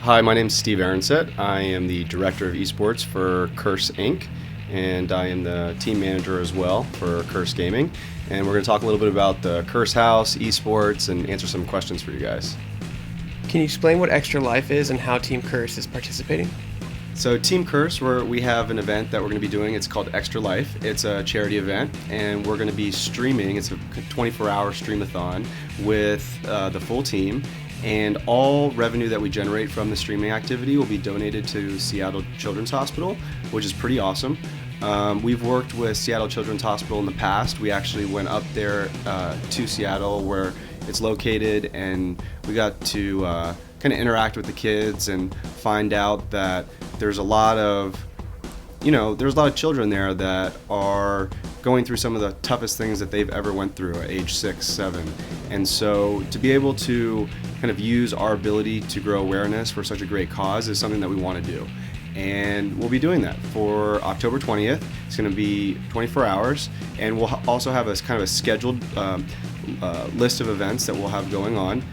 Hi, my name is Steve Arhancet. I am the Director of eSports for Curse Inc., and I am the team manager as well for Curse Gaming. And we're going to talk a little bit about the Curse House, eSports, and answer some questions for you guys. Can you explain what Extra Life is and how Team Curse is participating? So Team Curse, we have an event that we're going to be doing. It's called Extra Life. It's a charity event, and we're going to be streaming. It's a 24-hour streamathon with the full team. And all revenue that we generate from the streaming activity will be donated to Seattle Children's Hospital, which is pretty awesome. We've worked with Seattle Children's Hospital in the past. We actually went up there to Seattle where it's located, and we got to kind of interact with the kids and find out that there's a lot of children there that are going through some of the toughest things that they've ever went through at age 6, 7. And so to be able to kind of use our ability to grow awareness for such a great cause is something that we want to do. And we'll be doing that for October 20th. It's going to be 24 hours, and we'll also have a kind of a scheduled list of events that we'll have going on.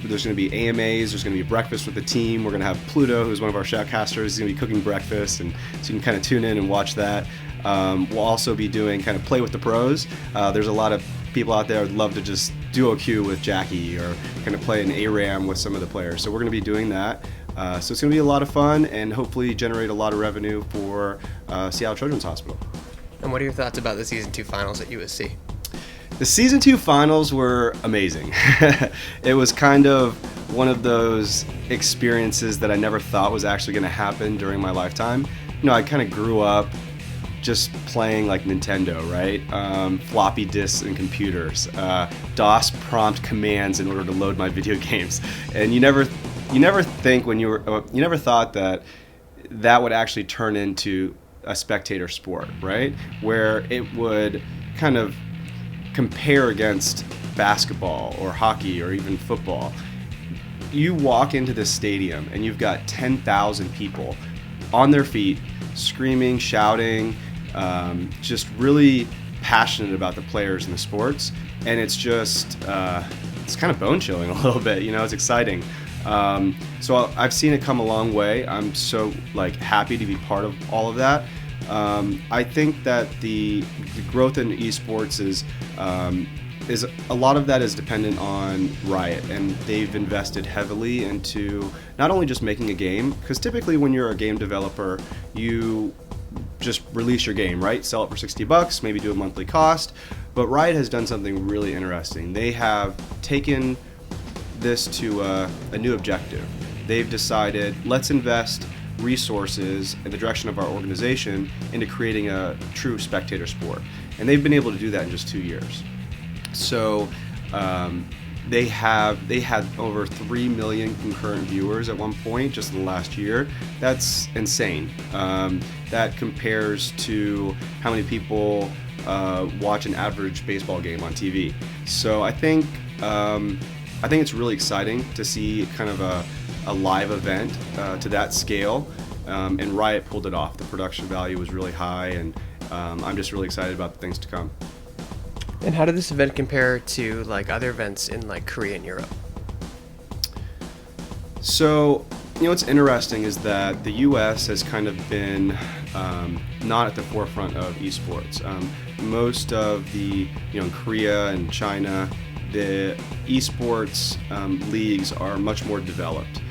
There's going to be AMAs, there's going to be breakfast with the team. We're going to have Pluto, who's one of our shoutcasters. He's going to be cooking breakfast, and so you can kind of tune in and watch that. We'll also be doing kind of play with the pros. There's a lot of people out there who would love to just duo queue with Jackie or kind of play an ARAM with some of the players. So we're going to be doing that. So it's going to be a lot of fun and hopefully generate a lot of revenue for Seattle Children's Hospital. And what are your thoughts about the Season 2 finals at USC? The Season 2 finals were amazing. It was kind of one of those experiences that I never thought was actually going to happen during my lifetime. I kind of grew up just playing like Nintendo, right? Floppy disks and computers, DOS prompt commands in order to load my video games. And you never think you never thought that would actually turn into a spectator sport, right? Where it would kind of compare against basketball or hockey or even football. You walk into this stadium and you've got 10,000 people on their feet, screaming, shouting, just really passionate about the players and the sports, and it's just it's kind of bone chilling a little bit. It's exciting. So I've seen it come a long way. I'm so happy to be part of all of that. I think that the growth in esports is a lot of that is dependent on Riot, and they've invested heavily into not only just making a game, because typically when you're a game developer, you just release your game, right? Sell it for $60, maybe do a monthly cost. But Riot has done something really interesting. They have taken this to a new objective. They've decided, let's invest resources in the direction of our organization into creating a true spectator sport. And they've been able to do that in just 2 years. So they had over 3 million concurrent viewers at one point just in the last year. That's insane. That compares to how many people watch an average baseball game on TV. So I think it's really exciting to see kind of a live event to that scale, and Riot pulled it off. The production value was really high, and I'm just really excited about the things to come. And how did this event compare to other events in Korea and Europe? So, what's interesting is that the U.S. has kind of been not at the forefront of esports. Most of the, in Korea and China, the esports leagues are much more developed.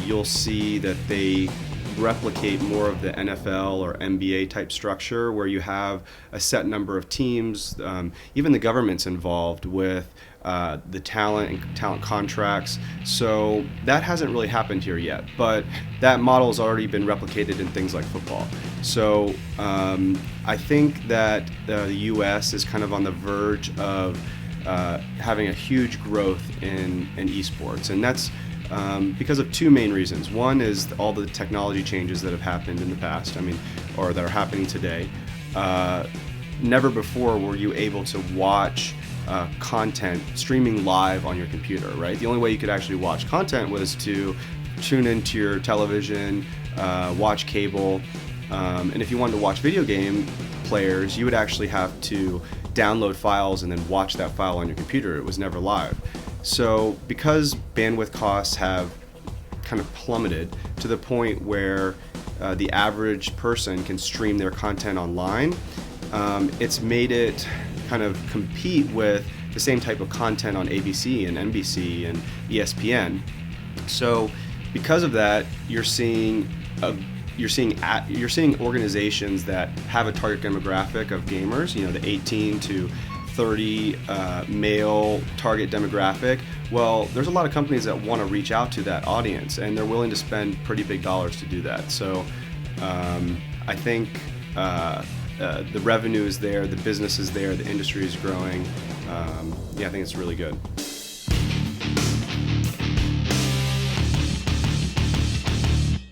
You'll see that they replicate more of the NFL or NBA type structure where you have a set number of teams. Even the government's involved with the talent and talent contracts. So that hasn't really happened here yet, but that model has already been replicated in things like football. So I think that the US is kind of on the verge of having a huge growth in esports, and that's because of two main reasons. One is all the technology changes that have happened in the past, or that are happening today. Never before were you able to watch content streaming live on your computer, right? The only way you could actually watch content was to tune into your television, watch cable, and if you wanted to watch video game players, you would actually have to download files and then watch that file on your computer. It was never live. So because bandwidth costs have kind of plummeted to the point where the average person can stream their content online. It's made it kind of compete with the same type of content on ABC and NBC and ESPN. So because of that, you're seeing organizations that have a target demographic of gamers, the 18 to 30 male target demographic. Well, there's a lot of companies that want to reach out to that audience, and they're willing to spend pretty big dollars to do that. So I think the revenue is there, the business is there, the industry is growing. I think it's really good.